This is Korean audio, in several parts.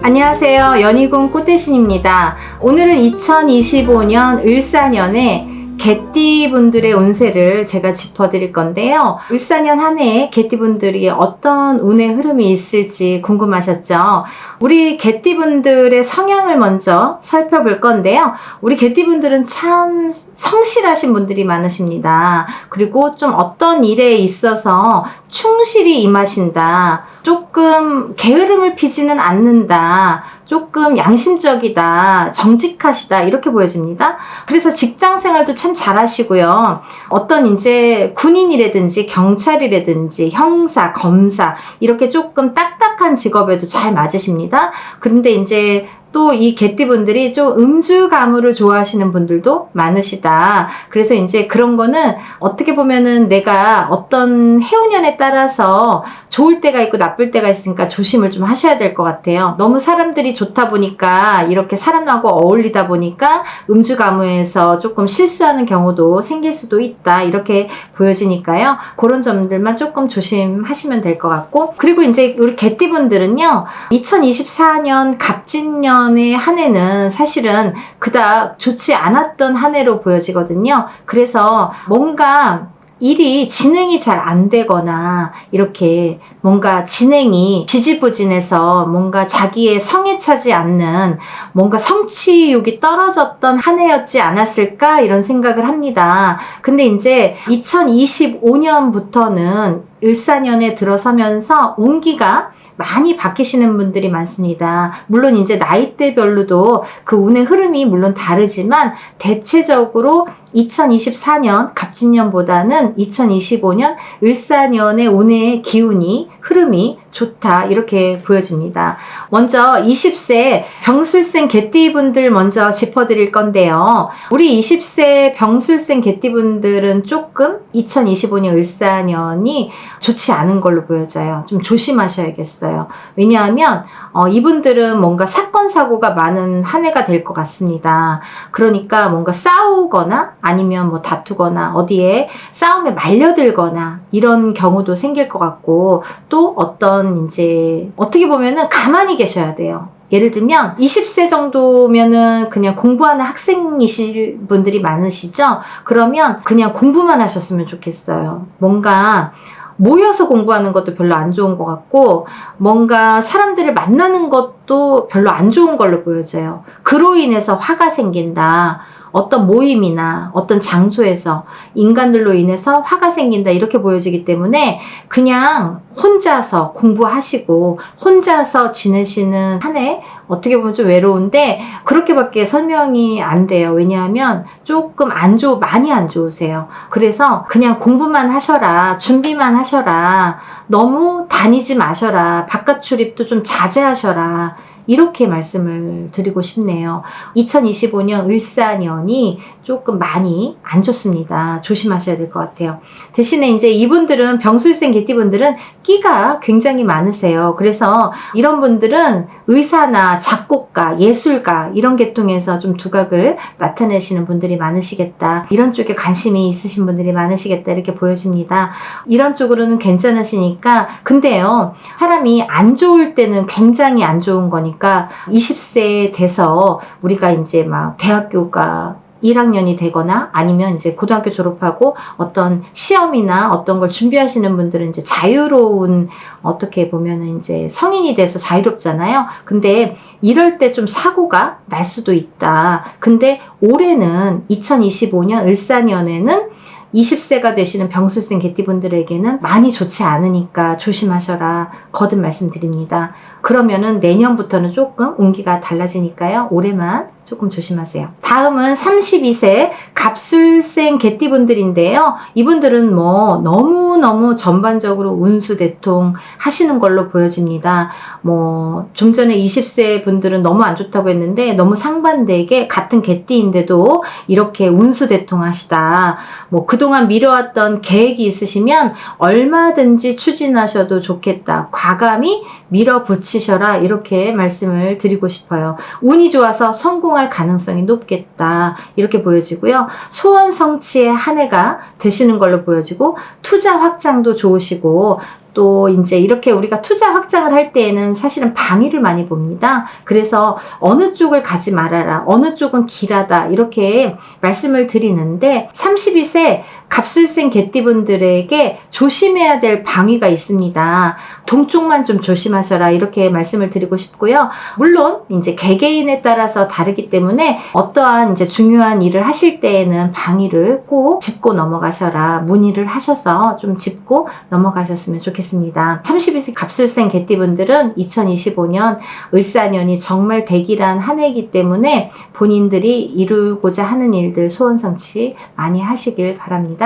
안녕하세요. 연희궁 꽃대신입니다. 오늘은 2025년 을사년에 개띠분들의 운세를 제가 짚어드릴 건데요. 을사년 한 해에 개띠분들이 어떤 운의 흐름이 있을지 궁금하셨죠? 우리 개띠분들의 성향을 먼저 살펴볼 건데요. 우리 개띠분들은 참 성실하신 분들이 많으십니다. 그리고 좀 어떤 일에 있어서 충실히 임하신다. 조금 게으름을 피지는 않는다. 조금 양심적이다. 정직하시다. 이렇게 보여집니다. 그래서 직장 생활도 참 잘하시고요. 어떤 이제 군인이라든지 경찰이라든지 형사, 검사 이렇게 조금 딱딱한 직업에도 잘 맞으십니다. 그런데 이제 또 이 개띠분들이 좀 음주 가무를 좋아하시는 분들도 많으시다. 그래서 이제 그런 거는 어떻게 보면은 내가 어떤 해운년에 따라서 좋을 때가 있고 나쁠 때가 있으니까 조심을 좀 하셔야 될 것 같아요. 너무 사람들이 좋다 보니까 이렇게 사람하고 어울리다 보니까 음주 가무에서 조금 실수하는 경우도 생길 수도 있다. 이렇게 보여지니까요. 그런 점들만 조금 조심하시면 될 것 같고, 그리고 이제 우리 개띠분들은요, 2024년 갑진년 한 해는 사실은 그닥 좋지 않았던 한 해로 보여지거든요. 그래서 뭔가 일이 진행이 잘 안 되거나 이렇게 뭔가 진행이 지지부진해서 뭔가 자기의 성에 차지 않는 뭔가 성취욕이 떨어졌던 한 해였지 않았을까 이런 생각을 합니다. 근데 이제 2025년부터는 을사년에 들어서면서 운기가 많이 바뀌시는 분들이 많습니다. 물론 이제 나이대별로도 그 운의 흐름이 물론 다르지만 대체적으로 2024년 갑진년보다는 2025년 을사년의 운의 기운이 흐름이 좋다 이렇게 보여집니다. 먼저 20세 병술생 개띠분들 먼저 짚어드릴 건데요. 우리 20세 병술생 개띠분들은 조금 2025년 을사년이 좋지 않은 걸로 보여져요. 좀 조심하셔야겠어요. 왜냐하면 이분들은 뭔가 사건 사고가 많은 한 해가 될 것 같습니다. 그러니까 뭔가 싸우거나 아니면 뭐 다투거나 어디에 싸움에 말려들거나 이런 경우도 생길 것 같고, 또 어떤 이제 어떻게 보면은 가만히 계셔야 돼요. 예를 들면 20세 정도면은 그냥 공부하는 학생이실 분들이 많으시죠? 그러면 그냥 공부만 하셨으면 좋겠어요. 뭔가 모여서 공부하는 것도 별로 안 좋은 것 같고, 뭔가 사람들을 만나는 것도 별로 안 좋은 걸로 보여져요. 그로 인해서 화가 생긴다. 어떤 모임이나 어떤 장소에서 인간들로 인해서 화가 생긴다 이렇게 보여지기 때문에 그냥 혼자서 공부하시고 혼자서 지내시는 한 해 어떻게 보면 좀 외로운데 그렇게밖에 설명이 안 돼요. 왜냐하면 조금 많이 안 좋으세요. 그래서 그냥 공부만 하셔라, 준비만 하셔라, 너무 다니지 마셔라, 바깥 출입도 좀 자제하셔라, 이렇게 말씀을 드리고 싶네요. 2025년 을사년이 조금 많이 안 좋습니다. 조심하셔야 될 것 같아요. 대신에 이제 이분들은 병술생 개띠분들은 끼가 굉장히 많으세요. 그래서 이런 분들은 의사나 작곡가, 예술가 이런 계통에서 좀 두각을 나타내시는 분들이 많으시겠다. 이런 쪽에 관심이 있으신 분들이 많으시겠다 이렇게 보여집니다. 이런 쪽으로는 괜찮으시니까, 근데요, 사람이 안 좋을 때는 굉장히 안 좋은 거니까 20세 돼서 우리가 이제 막 대학교가 1학년이 되거나 아니면 이제 고등학교 졸업하고 어떤 시험이나 어떤 걸 준비하시는 분들은 이제 자유로운, 어떻게 보면은 이제 성인이 돼서 자유롭잖아요. 근데 이럴 때 좀 사고가 날 수도 있다. 근데 올해는 2025년 을사년에는 20세가 되시는 병술생 개띠분들에게는 많이 좋지 않으니까 조심하셔라 거듭 말씀드립니다. 그러면은 내년부터는 조금 운기가 달라지니까요. 올해만 조금 조심하세요. 다음은 32세 갑술생 개띠분들인데요. 이분들은 뭐 너무너무 전반적으로 운수대통 하시는 걸로 보여집니다. 뭐 좀 전에 20세 분들은 너무 안 좋다고 했는데 너무 상반되게 같은 개띠인데도 이렇게 운수대통 하시다. 뭐 그동안 미뤄왔던 계획이 있으시면 얼마든지 추진하셔도 좋겠다. 과감히 밀어붙이셔라 이렇게 말씀을 드리고 싶어요. 운이 좋아서 성공할 가능성이 높겠다 이렇게 보여지고요. 소원 성취의 한 해가 되시는 걸로 보여지고 투자 확장도 좋으시고 또 이제 이렇게 우리가 투자 확장을 할 때에는 사실은 방위를 많이 봅니다. 그래서 어느 쪽을 가지 말아라, 어느 쪽은 길하다 이렇게 말씀을 드리는데 32세 갑술생 개띠분들에게 조심해야 될 방위가 있습니다. 동쪽만 좀 조심하셔라 이렇게 말씀을 드리고 싶고요. 물론 이제 개개인에 따라서 다르기 때문에 어떠한 이제 중요한 일을 하실 때에는 방위를 꼭 짚고 넘어가셔라. 문의를 하셔서 좀 짚고 넘어가셨으면 좋겠습니다. 32세 갑술생 개띠분들은 2025년 을사년이 정말 대기란 한 해이기 때문에 본인들이 이루고자 하는 일들 소원성취 많이 하시길 바랍니다.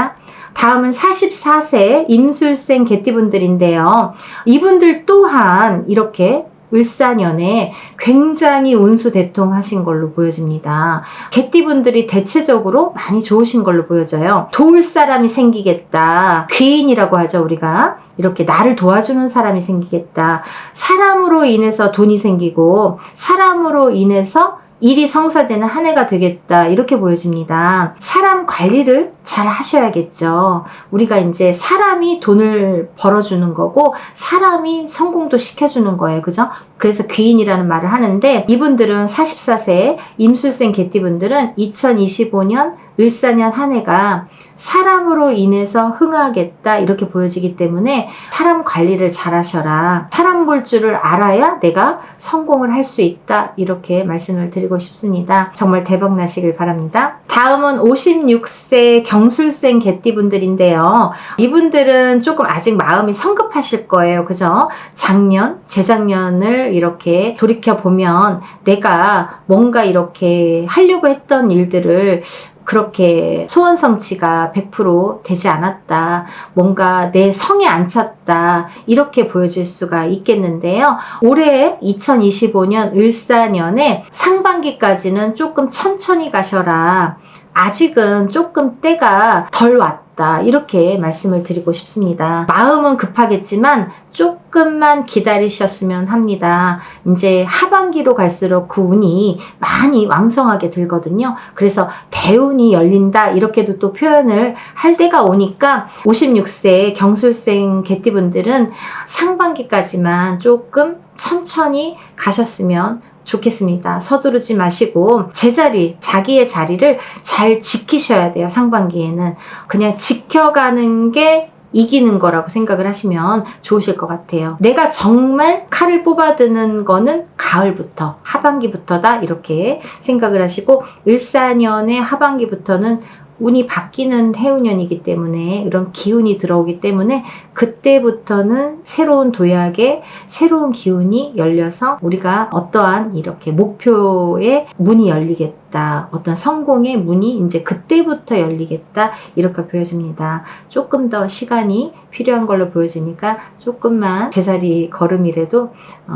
다음은 44세 임술생 개띠분들인데요. 이분들 또한 이렇게 을사년에 굉장히 운수대통하신 걸로 보여집니다. 개띠분들이 대체적으로 많이 좋으신 걸로 보여져요. 도울 사람이 생기겠다. 귀인이라고 하죠, 우리가. 이렇게 나를 도와주는 사람이 생기겠다. 사람으로 인해서 돈이 생기고 사람으로 인해서 일이 성사되는 한 해가 되겠다 이렇게 보여집니다. 사람 관리를 잘 하셔야겠죠. 우리가 이제 사람이 돈을 벌어주는 거고 사람이 성공도 시켜주는 거예요. 그죠? 그래서 귀인이라는 말을 하는데 이분들은 44세 임술생 개띠분들은 2025년 을사년 한 해가 사람으로 인해서 흥하겠다 이렇게 보여지기 때문에 사람 관리를 잘 하셔라. 사람 볼 줄을 알아야 내가 성공을 할 수 있다 이렇게 말씀을 드리고 싶습니다. 정말 대박 나시길 바랍니다. 다음은 56세 경술생 개띠분들인데요. 이분들은 조금 아직 마음이 성급하실 거예요. 그죠? 작년, 재작년을 이렇게 돌이켜보면 내가 뭔가 이렇게 하려고 했던 일들을 그렇게 소원성취가 100% 되지 않았다. 뭔가 내 성에 안 찼다. 이렇게 보여질 수가 있겠는데요. 올해 2025년 을사년에 상반기까지는 조금 천천히 가셔라. 아직은 조금 때가 덜 왔다. 이렇게 말씀을 드리고 싶습니다. 마음은 급하겠지만 조금만 기다리셨으면 합니다. 이제 하반기로 갈수록 그 운이 많이 왕성하게 들거든요. 그래서 대운이 열린다 이렇게도 또 표현을 할 때가 오니까 56세 경술생 개띠분들은 상반기까지만 조금 천천히 가셨으면 좋겠습니다. 서두르지 마시고 제자리, 자기의 자리를 잘 지키셔야 돼요. 상반기에는 그냥 지켜가는 게 이기는 거라고 생각을 하시면 좋으실 것 같아요. 내가 정말 칼을 뽑아드는 거는 가을부터, 하반기부터다 이렇게 생각을 하시고 을사년의 하반기부터는 운이 바뀌는 해운년이기 때문에 이런 기운이 들어오기 때문에 그때부터는 새로운 도약에 새로운 기운이 열려서 우리가 어떠한 이렇게 목표의 문이 열리겠다. 어떤 성공의 문이 이제 그때부터 열리겠다. 이렇게 보여집니다. 조금 더 시간이 필요한 걸로 보여지니까 조금만 제자리 걸음이라도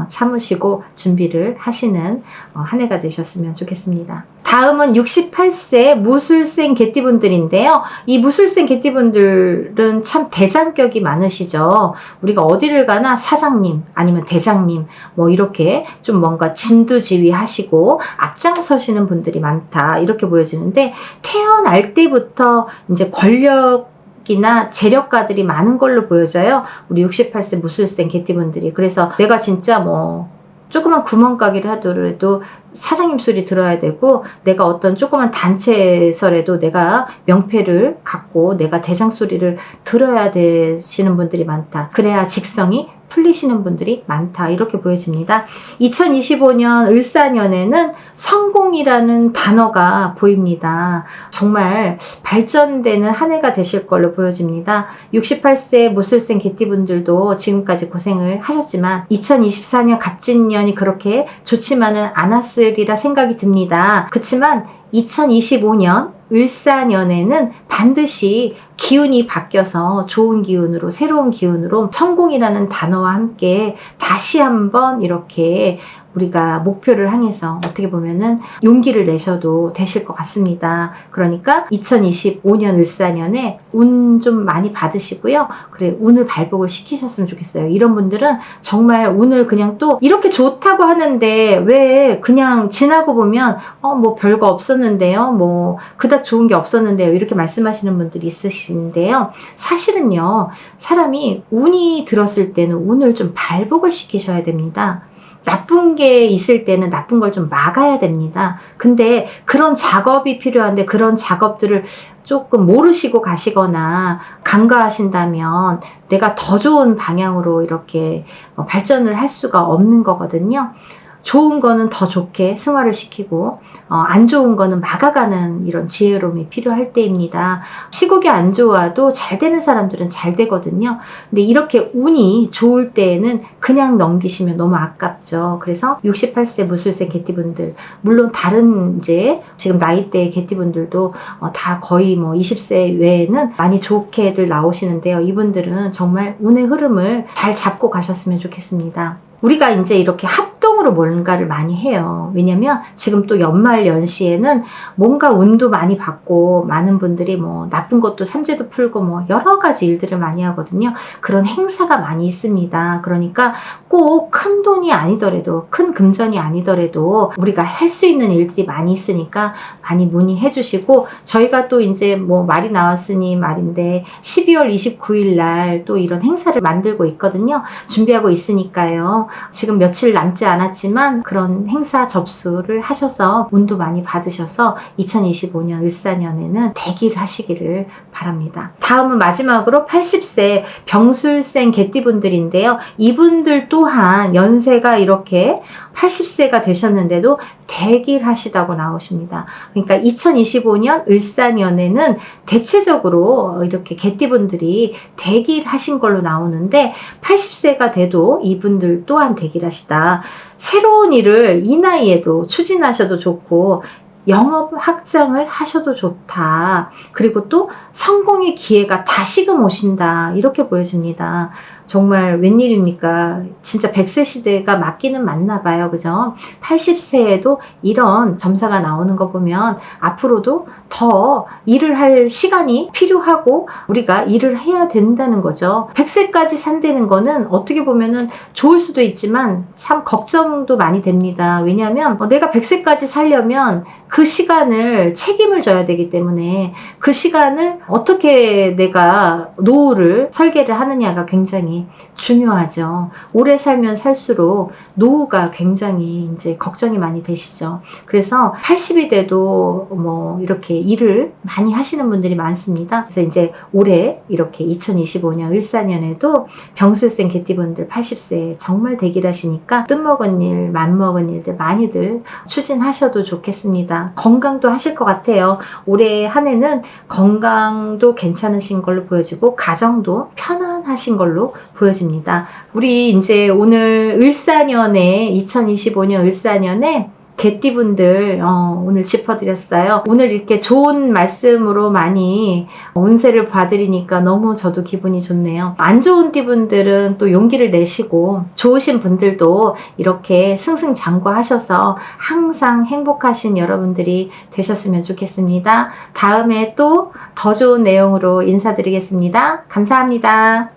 참으시고 준비를 하시는 한 해가 되셨으면 좋겠습니다. 다음은 68세 무술생 개띠분들인데요. 이 무술생 개띠분들은 참 대장격이 많으시죠. 우리가 어디를 가나 사장님 아니면 대장님 뭐 이렇게 좀 뭔가 진두지휘 하시고 앞장서시는 분들이 많다 이렇게 보여지는데 태어날 때부터 이제 권력이나 재력가들이 많은 걸로 보여져요. 우리 68세 무술생 개띠분들이. 그래서 내가 진짜 뭐 조그만 구멍가게를 하더라도 사장님 소리 들어야 되고 내가 어떤 조그만 단체에서라도 내가 명패를 갖고 내가 대장 소리를 들어야 되시는 분들이 많다. 그래야 직성이 풀리시는 분들이 많다 이렇게 보여집니다. 2025년 을사년에는 성공이라는 단어가 보입니다. 정말 발전되는 한 해가 되실 걸로 보여집니다. 68세 무술생 개띠분들도 지금까지 고생을 하셨지만 2024년 갑진년이 그렇게 좋지만은 않았으리라 생각이 듭니다. 그렇지만 2025년 을사년에는 반드시 기운이 바뀌어서 좋은 기운으로 새로운 기운으로 성공이라는 단어와 함께 다시 한번 이렇게 우리가 목표를 향해서 어떻게 보면은 용기를 내셔도 되실 것 같습니다. 그러니까 2025년 을사년에 운 좀 많이 받으시고요. 그래 운을 발복을 시키셨으면 좋겠어요. 이런 분들은 정말 운을 그냥 또 이렇게 좋다고 하는데 왜 그냥 지나고 보면 뭐 별거 없었는데요. 뭐 그닥 좋은 게 없었는데요. 이렇게 말씀하시는 분들이 있으시 것인데요. 사실은요, 사람이 운이 들었을 때는 운을 좀 발복을 시키셔야 됩니다. 나쁜 게 있을 때는 나쁜 걸 좀 막아야 됩니다. 근데 그런 작업이 필요한데 그런 작업들을 조금 모르시고 가시거나 간과하신다면 내가 더 좋은 방향으로 이렇게 발전을 할 수가 없는 거거든요. 좋은 거는 더 좋게 승화를 시키고 안 좋은 거는 막아가는 이런 지혜로움이 필요할 때입니다. 시국이 안 좋아도 잘 되는 사람들은 잘 되거든요. 근데 이렇게 운이 좋을 때에는 그냥 넘기시면 너무 아깝죠. 그래서 68세 무술생 개띠분들, 물론 다른 이제 지금 나이대의 개띠분들도 다 거의 뭐 20세 외에는 많이 좋게들 나오시는데요. 이분들은 정말 운의 흐름을 잘 잡고 가셨으면 좋겠습니다. 우리가 이제 이렇게 합동으로 뭔가를 많이 해요. 왜냐면 지금 또 연말 연시에는 뭔가 운도 많이 받고 많은 분들이 뭐 나쁜 것도 삼재도 풀고 뭐 여러 가지 일들을 많이 하거든요. 그런 행사가 많이 있습니다. 그러니까 꼭 큰 돈이 아니더라도, 큰 금전이 아니더라도 우리가 할 수 있는 일들이 많이 있으니까 많이 문의해 주시고, 저희가 또 이제 뭐 말이 나왔으니 말인데 12월 29일 날 또 이런 행사를 만들고 있거든요. 준비하고 있으니까요. 지금 며칠 남지 않았지만 그런 행사 접수를 하셔서 운도 많이 받으셔서 2025년 을사년에는 대기를 하시기를 바랍니다. 다음은 마지막으로 80세 병술생 개띠분들인데요. 이분들 또한 연세가 이렇게 80세가 되셨는데도 대기를 하시다고 나오십니다. 그러니까 2025년 을사년에는 대체적으로 이렇게 개띠분들이 대기를 하신 걸로 나오는데, 80세가 돼도 이분들 또한 대기를 하시다. 새로운 일을 이 나이에도 추진하셔도 좋고 영업 확장을 하셔도 좋다. 그리고 또 성공의 기회가 다시금 오신다. 이렇게 보여집니다. 정말 웬일입니까? 진짜 100세 시대가 맞기는 맞나 봐요. 그죠? 80세에도 이런 점사가 나오는 거 보면 앞으로도 더 일을 할 시간이 필요하고 우리가 일을 해야 된다는 거죠. 100세까지 산다는 거는 어떻게 보면은 좋을 수도 있지만 참 걱정도 많이 됩니다. 왜냐하면 내가 100세까지 살려면 그 시간을 책임을 져야 되기 때문에 그 시간을 어떻게 내가 노후를 설계를 하느냐가 굉장히 중요하죠. 오래 살면 살수록 노후가 굉장히 이제 걱정이 많이 되시죠. 그래서 80이 돼도 뭐 이렇게 일을 많이 하시는 분들이 많습니다. 그래서 이제 올해 이렇게 2025년 을사년에도 병술생 개띠분들 80세 정말 대기를 하시니까 뜻먹은 일, 맘먹은 일들 많이들 추진하셔도 좋겠습니다. 건강도 하실 것 같아요. 올해 한 해는 건강도 괜찮으신 걸로 보여지고 가정도 편안하신 걸로 보여집니다. 우리 이제 오늘 을사년에 2025년 을사년에 개띠분들 오늘 짚어드렸어요. 오늘 이렇게 좋은 말씀으로 많이 운세를 봐드리니까 너무 저도 기분이 좋네요. 안 좋은 띠분들은 또 용기를 내시고 좋으신 분들도 이렇게 승승장구하셔서 항상 행복하신 여러분들이 되셨으면 좋겠습니다. 다음에 또 더 좋은 내용으로 인사드리겠습니다. 감사합니다.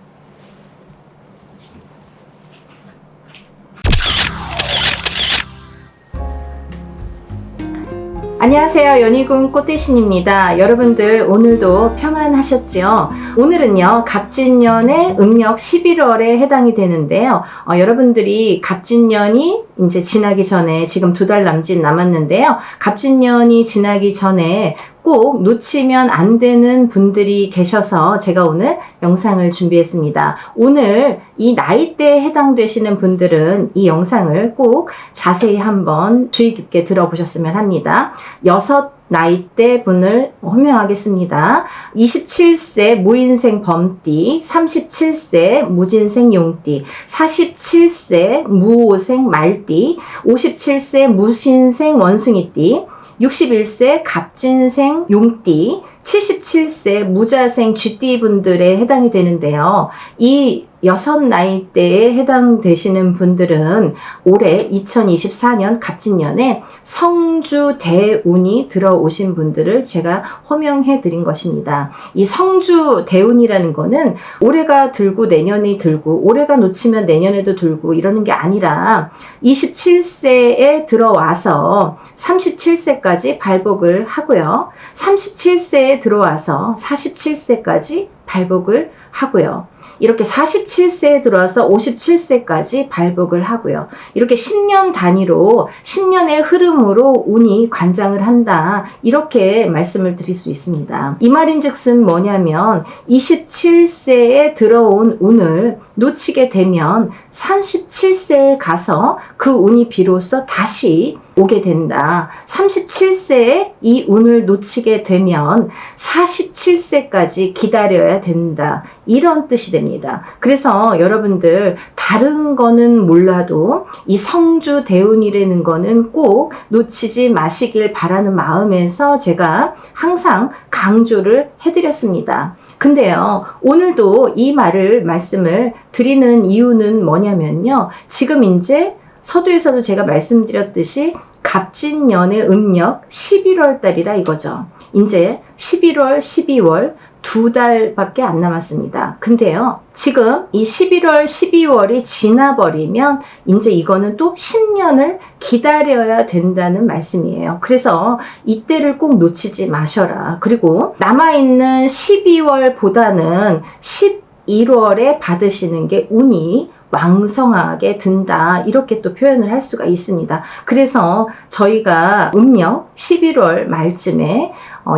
안녕하세요. 연희군 꽃대신입니다. 여러분들 오늘도 평안하셨죠? 오늘은요 갑진년의 음력 11월에 해당이 되는데요. 여러분들이 갑진년이 이제 지나기 전에 지금 2달 남짓 남았는데요. 갑진년이 지나기 전에 꼭 놓치면 안 되는 분들이 계셔서 제가 오늘 영상을 준비했습니다. 오늘 이 나이대에 해당되시는 분들은 이 영상을 꼭 자세히 한번 주의 깊게 들어보셨으면 합니다. 6 나이대 분을 호명하겠습니다. 27세 무인생 범띠, 37세 무진생 용띠, 47세 무오생 말띠, 57세 무신생 원숭이띠, 61세 갑진생 용띠, 77세 무자생 쥐띠 분들에 해당이 되는데요. 이 여섯 나이대에 해당되시는 분들은 올해 2024년 갑진년에 성주 대운이 들어오신 분들을 제가 호명해 드린 것입니다. 이 성주 대운이라는 거는 올해가 들고 내년이 들고 올해가 놓치면 내년에도 들고 이러는 게 아니라 27세에 들어와서 37세까지 발복을 하고요. 37세에 들어와서 47세까지 발복을 하고요. 이렇게 47세에 들어와서 57세까지 발복을 하고요. 이렇게 10년 단위로 10년의 흐름으로 운이 관장을 한다. 이렇게 말씀을 드릴 수 있습니다. 이 말인즉슨 뭐냐면 27세에 들어온 운을 놓치게 되면 37세에 가서 그 운이 비로소 다시 오게 된다. 37세에 이 운을 놓치게 되면 47세까지 기다려야 된다. 이런 뜻이 됩니다. 그래서 여러분들 다른 거는 몰라도 이 성주 대운이라는 거는 꼭 놓치지 마시길 바라는 마음에서 제가 항상 강조를 해드렸습니다. 근데요, 오늘도 이 말씀을 드리는 이유는 뭐냐면요. 지금 이제 서두에서도 제가 말씀드렸듯이 갑진년의 음력 11월 달이라 이거죠. 이제 11월, 12월 2달밖에 안 남았습니다. 근데요, 지금 이 11월, 12월이 지나버리면 이제 이거는 또 10년을 기다려야 된다는 말씀이에요. 그래서 이때를 꼭 놓치지 마셔라. 그리고 남아있는 12월보다는 11월에 받으시는 게 운이 왕성하게 든다. 이렇게 또 표현을 할 수가 있습니다. 그래서 저희가 음력 11월 말쯤에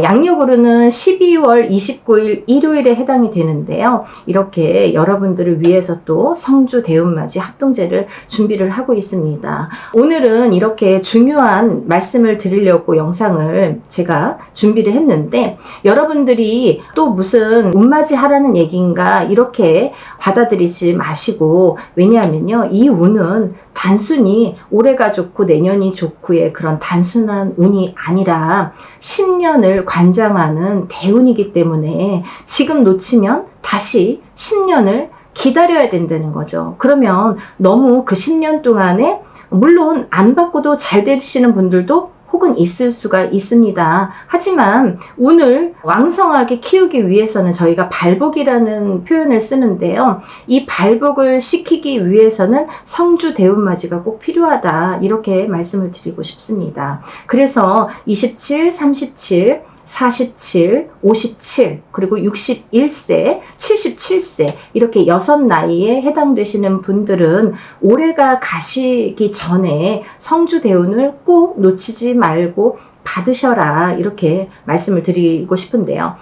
양력으로는 12월 29일 일요일에 해당이 되는데요. 이렇게 여러분들을 위해서 또 성주 대운맞이 합동제를 준비를 하고 있습니다. 오늘은 이렇게 중요한 말씀을 드리려고 영상을 제가 준비를 했는데 여러분들이 또 무슨 운맞이 하라는 얘기인가 이렇게 받아들이지 마시고 왜냐하면요. 이 운은 단순히 올해가 좋고 내년이 좋고의 그런 단순한 운이 아니라 10년을 관장하는 대운이기 때문에 지금 놓치면 다시 10년을 기다려야 된다는 거죠. 그러면 너무 그 10년 동안에 물론 안 받고도 잘 되시는 분들도 혹은 있을 수가 있습니다. 하지만 운을 왕성하게 키우기 위해서는 저희가 발복이라는 표현을 쓰는데요. 이 발복을 시키기 위해서는 성주 대운맞이가 꼭 필요하다. 이렇게 말씀을 드리고 싶습니다. 그래서 27, 37, 47, 57, 그리고 61세, 77세 이렇게 여섯 나이에 해당되시는 분들은 올해가 가시기 전에 성주 대운을 꼭 놓치지 말고 받으셔라 이렇게 말씀을 드리고 싶은데요.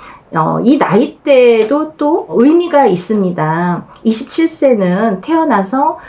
이 나이대도 또 의미가 있습니다. 27세는 태어나서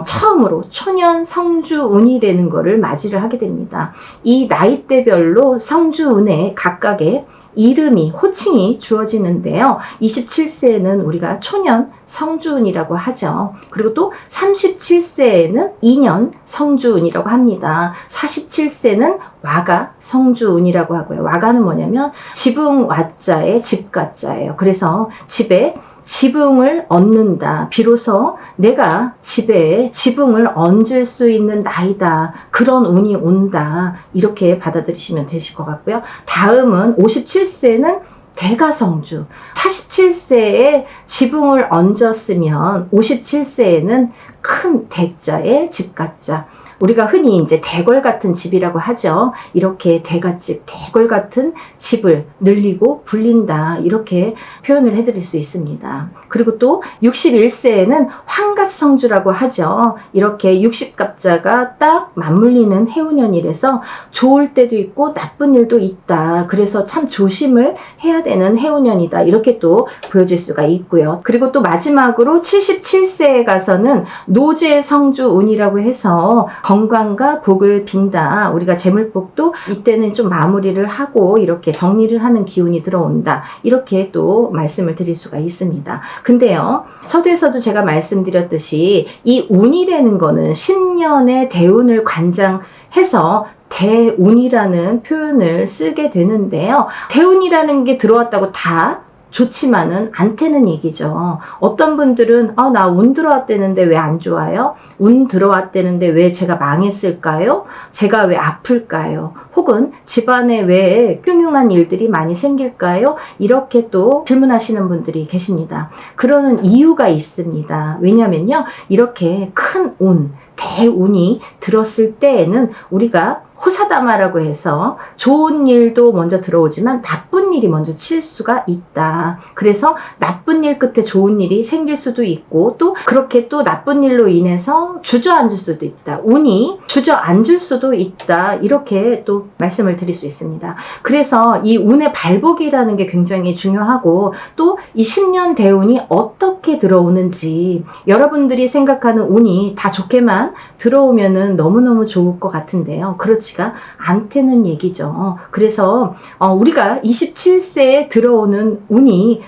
처음으로 초년 성주운이라는 거를 맞이를 하게 됩니다. 이 나이대별로 성주운에 각각의 이름이, 호칭이 주어지는데요. 27세에는 우리가 초년 성주운이라고 하죠. 그리고 또 37세에는 2년 성주운이라고 합니다. 47세는 와가 성주운이라고 하고요. 와가는 뭐냐면 지붕 와자의 집가자예요. 그래서 집에 지붕을 얻는다. 비로소 내가 집에 지붕을 얹을 수 있는 나이다. 그런 운이 온다. 이렇게 받아들이시면 되실 것 같고요. 다음은 57세는 대가성주. 47세에 지붕을 얹었으면 57세에는 큰 대자의 집가자. 우리가 흔히 이제 대궐 같은 집이라고 하죠. 이렇게 대갓집, 대궐 같은 집을 늘리고 불린다. 이렇게 표현을 해드릴 수 있습니다. 그리고 또 61세에는 환갑성주라고 하죠. 이렇게 60갑자가 딱 맞물리는 해운년이라서 좋을 때도 있고 나쁜 일도 있다. 그래서 참 조심을 해야 되는 해운년이다. 이렇게 또 보여질 수가 있고요. 그리고 또 마지막으로 77세에 가서는 노재성주운이라고 해서 건강과 복을 빈다. 우리가 재물복도 이때는 좀 마무리를 하고 이렇게 정리를 하는 기운이 들어온다. 이렇게 또 말씀을 드릴 수가 있습니다. 근데요, 서두에서도 제가 말씀드렸듯이 이 운이라는 거는 신년의 대운을 관장해서 대운이라는 표현을 쓰게 되는데요. 대운이라는 게 들어왔다고 다 좋지만은 않다는 얘기죠. 어떤 분들은 나 운 들어왔다는데 왜 안 좋아요? 운 들어왔다는데 왜 제가 망했을까요? 제가 왜 아플까요? 혹은 집안에 왜 흉흉한 일들이 많이 생길까요? 이렇게 또 질문하시는 분들이 계십니다. 그러는 이유가 있습니다. 왜냐면요, 이렇게 큰 운, 대운이 들었을 때에는 우리가 호사다마라고 해서 좋은 일도 먼저 들어오지만 나쁜 일이 먼저 칠 수가 있다. 그래서 나쁜 일 끝에 좋은 일이 생길 수도 있고, 또 그렇게 또 나쁜 일로 인해서 주저앉을 수도 있다. 운이 주저앉을 수도 있다. 이렇게 또 말씀을 드릴 수 있습니다. 그래서 이 운의 발복이라는 게 굉장히 중요하고, 또 이 10년 대운이 어떻게 들어오는지, 여러분들이 생각하는 운이 다 좋게만 들어오면은 너무너무 좋을 것 같은데요. 그렇지가 않다는 얘기죠. 그래서 우리가 27세에 들어오는 운이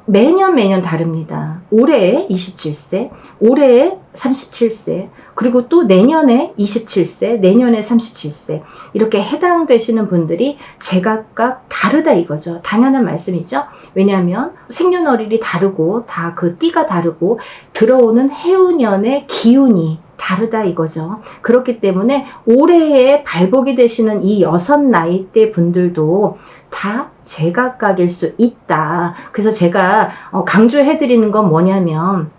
매년 다릅니다. 올해에 27세, 올해에 37세, 그리고 또 내년에 27세, 내년에 37세, 이렇게 해당되시는 분들이 제각각 다르다 이거죠. 당연한 말씀이죠. 왜냐하면 생년월일이 다르고 다 그 띠가 다르고 들어오는 해운년의 기운이 다르다 이거죠. 그렇기 때문에 올해에 발복이 되시는 이 6나이대 분들도 다 제각각일 수 있다. 그래서 제가 강조해드리는 건 뭐냐면,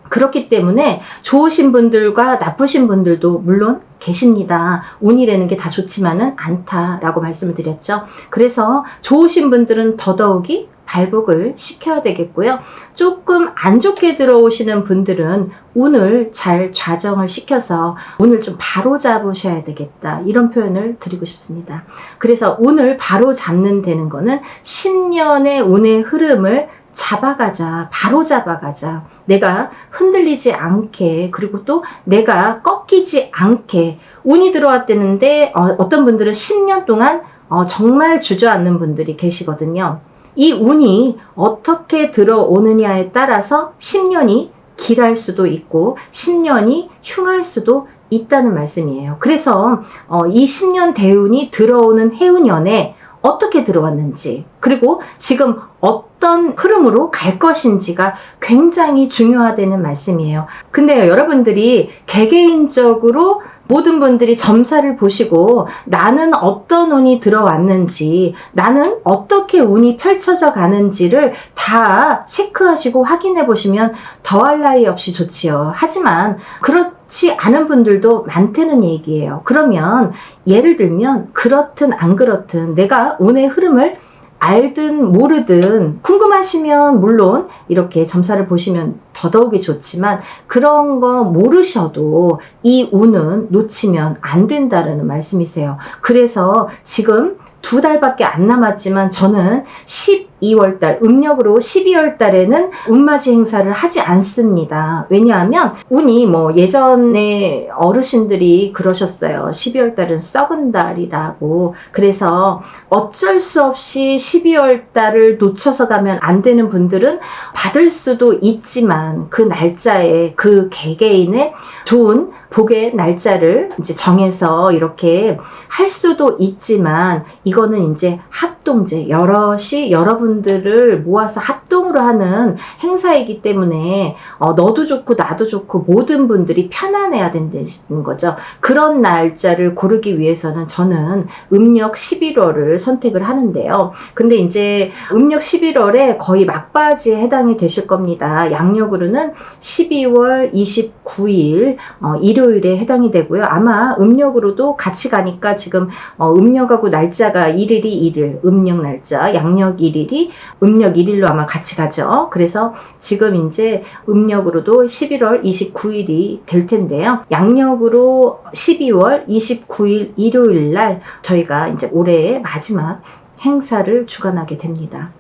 그렇기 때문에 좋으신 분들과 나쁘신 분들도 물론 계십니다. 운이라는 게 다 좋지만은 않다라고 말씀을 드렸죠. 그래서 좋으신 분들은 더더욱이 발복을 시켜야 되겠고요. 조금 안 좋게 들어오시는 분들은 운을 잘 좌정을 시켜서 운을 좀 바로 잡으셔야 되겠다. 이런 표현을 드리고 싶습니다. 그래서 운을 바로 잡는 되는 거는 10년의 운의 흐름을 잡아가자, 바로 잡아가자. 내가 흔들리지 않게, 그리고 또 내가 꺾이지 않게. 운이 들어왔다는데 어떤 분들은 10년 동안 정말 주저앉는 분들이 계시거든요. 이 운이 어떻게 들어오느냐에 따라서 10년이 길할 수도 있고 10년이 흉할 수도 있다는 말씀이에요. 그래서 이 10년 대운이 들어오는 해운년에 어떻게 들어왔는지, 그리고 지금 어떤 흐름으로 갈 것인지가 굉장히 중요하다는 말씀이에요. 근데 여러분들이 개개인적으로 모든 분들이 점사를 보시고 나는 어떤 운이 들어왔는지, 나는 어떻게 운이 펼쳐져 가는지를 다 체크하시고 확인해 보시면 더할 나위 없이 좋지요. 하지만 그렇지 않은 분들도 많다는 얘기예요. 그러면 예를 들면 그렇든 안 그렇든 내가 운의 흐름을 알든 모르든 궁금하시면 물론 이렇게 점사를 보시면 더더욱이 좋지만, 그런 거 모르셔도 이 운은 놓치면 안 된다는 말씀이세요. 그래서 지금 2달밖에 안 남았지만 저는 12월달, 음력으로 12월달에는 운맞이 행사를 하지 않습니다. 왜냐하면 운이 예전에 어르신들이 그러셨어요. 12월달은 썩은 달이라고. 그래서 어쩔 수 없이 12월달을 놓쳐서 가면 안 되는 분들은 받을 수도 있지만 그 날짜에 그 개개인의 좋은 복의 날짜를 이제 정해서 이렇게 할 수도 있지만, 이거는 이제 합동제, 여럿이 여러분들을 모아서 합동으로 하는 행사이기 때문에 너도 좋고 나도 좋고 모든 분들이 편안해야 된다는 거죠. 그런 날짜를 고르기 위해서는 저는 음력 11월을 선택을 하는데요. 근데 이제 음력 11월에 거의 막바지에 해당이 되실 겁니다. 양력으로는 12월 29일 일요일에 해당이 되고요. 아마 음력으로도 같이 가니까 지금 음력하고 날짜가 1일이 1일, 음력 날짜, 양력 1일이 음력 1일로 아마 같이 가죠. 그래서 지금 이제 음력으로도 11월 29일이 될 텐데요. 양력으로 12월 29일 일요일 날 저희가 이제 올해의 마지막 행사를 주관하게 됩니다.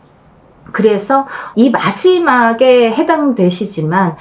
그래서 이 마지막에 해당되시지만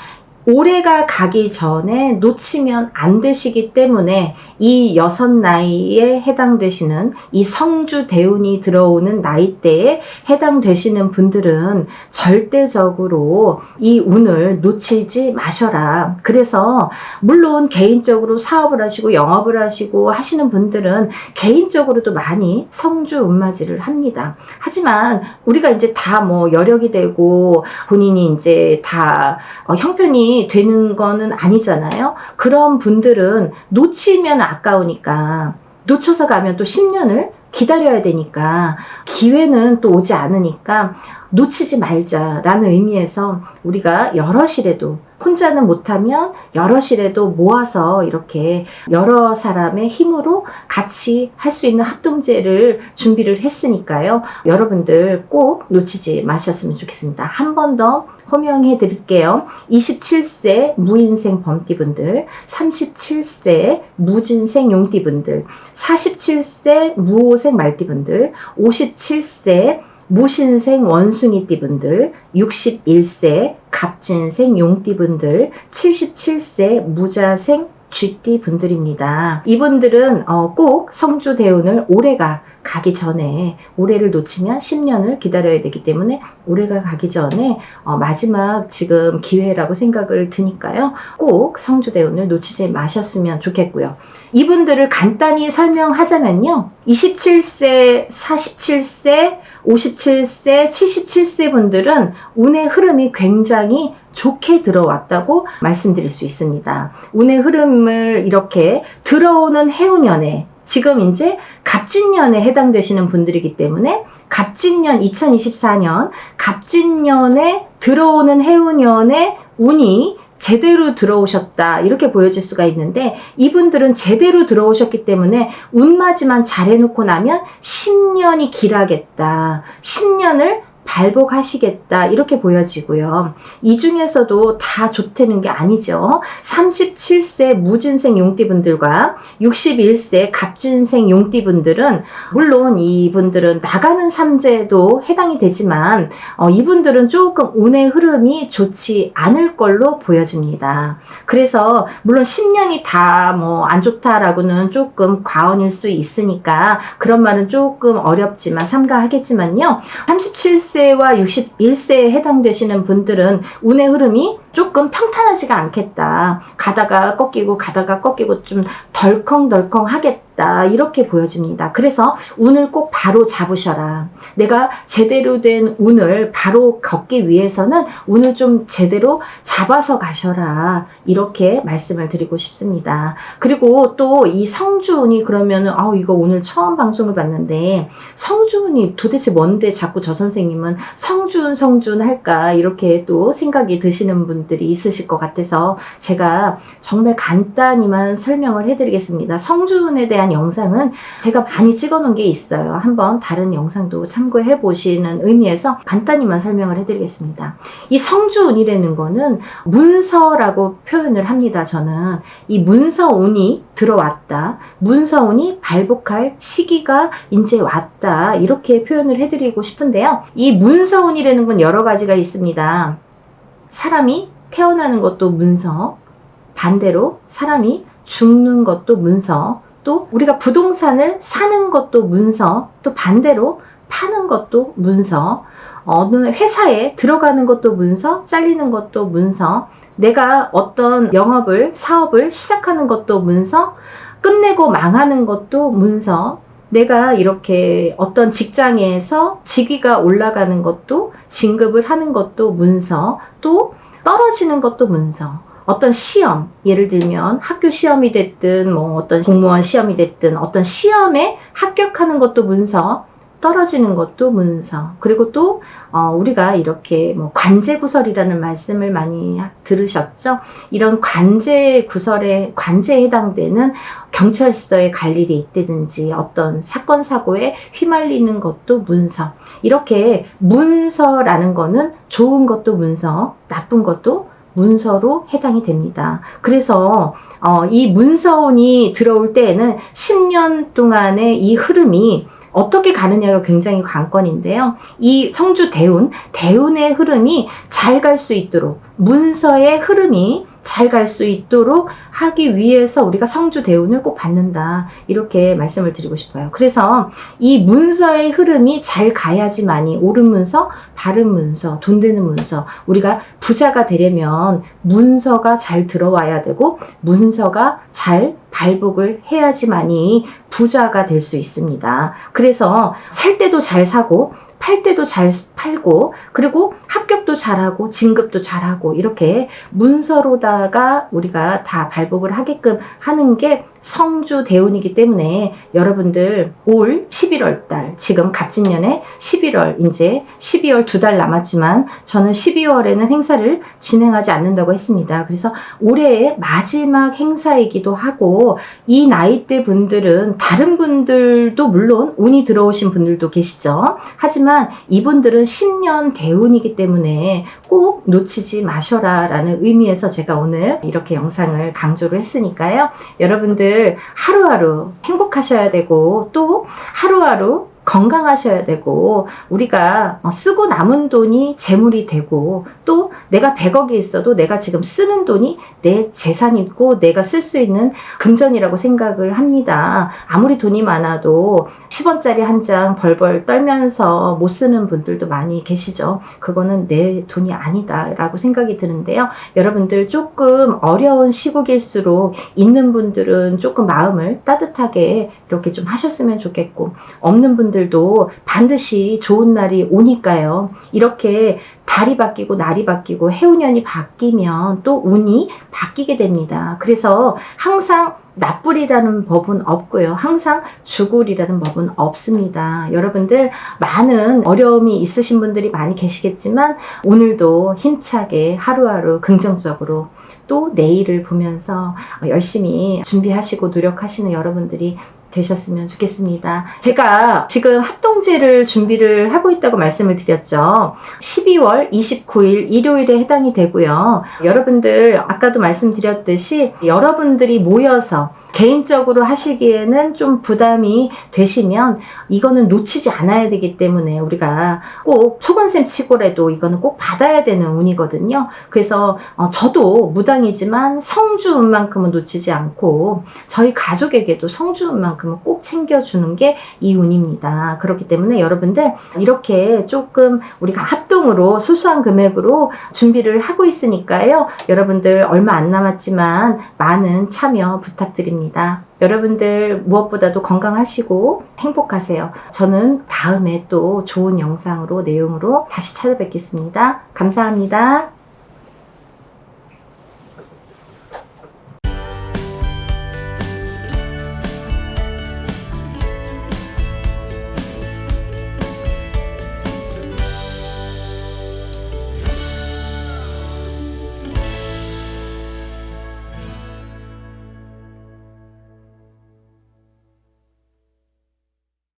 올해가 가기 전에 놓치면 안 되시기 때문에 이 6나이에 해당되시는 이 성주 대운이 들어오는 나이대에 해당되시는 분들은 절대적으로 이 운을 놓치지 마셔라. 그래서 물론 개인적으로 사업을 하시고 영업을 하시고 하시는 분들은 개인적으로도 많이 성주 운맞이를 합니다. 하지만 우리가 이제 다 뭐 여력이 되고 본인이 이제 다 형편이 되는 거는 아니잖아요. 그런 분들은 놓치면 아까우니까 놓쳐서 가면 또 10년을 기다려야 되니까 기회는 또 오지 않으니까 놓치지 말자라는 의미에서 우리가 여럿이라도 혼자는 못하면 여럿이라도 모아서 이렇게 여러 사람의 힘으로 같이 할 수 있는 합동제를 준비를 했으니까요. 여러분들 꼭 놓치지 마셨으면 좋겠습니다. 한 번 더 호명해 드릴게요. 27세 무인생 범띠분들, 37세 무진생 용띠분들, 47세 무오생 말띠분들, 57세 무신생 원숭이띠분들, 61세 갑진생 용띠분들, 77세 무자생 쥐띠분들입니다. 이분들은 꼭 성주 대운을 올해가 가기 전에, 올해를 놓치면 10년을 기다려야 되기 때문에 올해가 가기 전에 마지막 지금 기회라고 생각을 드니까요. 꼭 성주 대운을 놓치지 마셨으면 좋겠고요. 이분들을 간단히 설명하자면요. 27세, 47세, 57세, 77세 분들은 운의 흐름이 굉장히 좋게 들어왔다고 말씀드릴 수 있습니다. 운의 흐름을 이렇게 들어오는 해운년에 지금 이제 갑진년에 해당되시는 분들이기 때문에 갑진년 2024년 갑진년에 들어오는 해운년에 운이 제대로 들어오셨다 이렇게 보여질 수가 있는데 이분들은 제대로 들어오셨기 때문에 운맞이만 잘해놓고 나면 10년이 길하겠다. 10년을 발복하시겠다 이렇게 보여지고요. 이 중에서도 다 좋다는 게 아니죠. 37세 무진생 용띠분들과 61세 갑진생 용띠분들은 물론 이분들은 나가는 삼재도 해당이 되지만 이분들은 조금 운의 흐름이 좋지 않을 걸로 보여집니다. 그래서 물론 10년이 다 뭐 안 좋다라고는 조금 과언일 수 있으니까 그런 말은 조금 어렵지만 삼가하겠지만요. 37세와 61세에 해당되시는 분들은 운의 흐름이 조금 평탄하지가 않겠다. 가다가 꺾이고 좀 덜컹덜컹 하겠다. 이렇게 보여집니다. 그래서 운을 꼭 바로 잡으셔라. 내가 제대로 된 운을 바로 걷기 위해서는 운을 좀 제대로 잡아서 가셔라. 이렇게 말씀을 드리고 싶습니다. 그리고 또 이 성주운이 그러면은 이거 오늘 처음 방송을 봤는데 성주운이 도대체 뭔데 자꾸 저 선생님은 성주운 할까 이렇게 또 생각이 드시는 분들이 있으실 것 같아서 제가 정말 간단히만 설명을 해드리겠습니다. 성주운에 대한 영상은 제가 많이 찍어놓은 게 있어요. 한번 다른 영상도 참고해 보시는 의미에서 간단히만 설명을 해드리겠습니다. 이 성주운이라는 거는 문서라고 표현을 합니다. 저는 이 문서운이 들어왔다. 문서운이 발복할 시기가 이제 왔다. 이렇게 표현을 해드리고 싶은데요. 이 문서운이라는 건 여러 가지가 있습니다. 사람이 태어나는 것도 문서, 반대로 사람이 죽는 것도 문서, 또 우리가 부동산을 사는 것도 문서, 또 반대로 파는 것도 문서, 어느 회사에 들어가는 것도 문서, 잘리는 것도 문서, 내가 어떤 영업을, 사업을 시작하는 것도 문서, 끝내고 망하는 것도 문서, 내가 이렇게 어떤 직장에서 직위가 올라가는 것도, 진급을 하는 것도 문서, 또 떨어지는 것도 문서, 어떤 시험, 예를 들면 학교 시험이 됐든 뭐 어떤 공무원 시험이 됐든 어떤 시험에 합격하는 것도 문서, 떨어지는 것도 문서, 그리고 또 우리가 이렇게 뭐 관제구설이라는 말씀을 많이 들으셨죠? 이런 관제구설에 관제에 해당되는 경찰서에 갈 일이 있다든지 어떤 사건 사고에 휘말리는 것도 문서. 이렇게 문서라는 거는 좋은 것도 문서, 나쁜 것도 문서로 해당이 됩니다. 그래서 이 문서운이 들어올 때에는 10년 동안의 이 흐름이 어떻게 가느냐가 굉장히 관건인데요. 이 성주 대운의 흐름이 잘 갈 수 있도록, 문서의 흐름이 잘 갈 수 있도록 하기 위해서 우리가 성주 대운을 꼭 받는다. 이렇게 말씀을 드리고 싶어요. 그래서 이 문서의 흐름이 잘 가야지만이 옳은 문서, 바른 문서, 돈 되는 문서, 우리가 부자가 되려면 문서가 잘 들어와야 되고 문서가 잘 발복을 해야지만이 부자가 될 수 있습니다. 그래서 살 때도 잘 사고 팔 때도 잘 팔고 그리고 합격도 잘하고 진급도 잘하고 이렇게 문서로다가 우리가 다 발복을 하게끔 하는 게 성주 대운이기 때문에 여러분들 올 11월 달, 지금 갑진년에 11월, 이제 12월 2달 남았지만 저는 12월에는 행사를 진행하지 않는다고 했습니다. 그래서 올해의 마지막 행사이기도 하고 이 나이대 분들은 다른 분들도 물론 운이 들어오신 분들도 계시죠. 하지만 이분들은 10년 대운이기 때문에 꼭 놓치지 마셔라 라는 의미에서 제가 오늘 이렇게 영상을 강조를 했으니까요. 여러분들 하루하루 행복하셔야 되고 또 하루하루 건강하셔야 되고 우리가 쓰고 남은 돈이 재물이 되고 또 내가 100억이 있어도 내가 지금 쓰는 돈이 내 재산이고 내가 쓸 수 있는 금전이라고 생각을 합니다. 아무리 돈이 많아도 10원짜리 한 장 벌벌 떨면서 못 쓰는 분들도 많이 계시죠. 그거는 내 돈이 아니다 라고 생각이 드는데요. 여러분들 조금 어려운 시국일수록 있는 분들은 조금 마음을 따뜻하게 이렇게 좀 하셨으면 좋겠고 없는 분들도 반드시 좋은 날이 오니까요. 이렇게 달이 바뀌고 날이 바뀌고 해운년이 바뀌면 또 운이 바뀌게 됩니다. 그래서 항상 나쁠이라는 법은 없고요. 항상 죽을이라는 법은 없습니다. 여러분들 많은 어려움이 있으신 분들이 많이 계시겠지만 오늘도 힘차게 하루하루 긍정적으로 또 내일을 보면서 열심히 준비하시고 노력하시는 여러분들이 되셨으면 좋겠습니다. 제가 지금 합동제를 준비를 하고 있다고 말씀을 드렸죠. 12월 29일 일요일에 해당이 되고요. 여러분들 아까도 말씀드렸듯이 여러분들이 모여서 개인적으로 하시기에는 좀 부담이 되시면 이거는 놓치지 않아야 되기 때문에 우리가 꼭 소건샘 치고라도 이거는 꼭 받아야 되는 운이거든요. 그래서 저도 무당이지만 성주운만큼은 놓치지 않고 저희 가족에게도 성주운만큼은 꼭 챙겨주는 게 이 운입니다. 그렇기 때문에 여러분들 이렇게 조금 우리가 합동으로 소소한 금액으로 준비를 하고 있으니까요. 여러분들 얼마 안 남았지만 많은 참여 부탁드립니다. 여러분들 무엇보다도 건강하시고 행복하세요. 저는 다음에 또 좋은 영상으로 내용으로 다시 찾아뵙겠습니다. 감사합니다.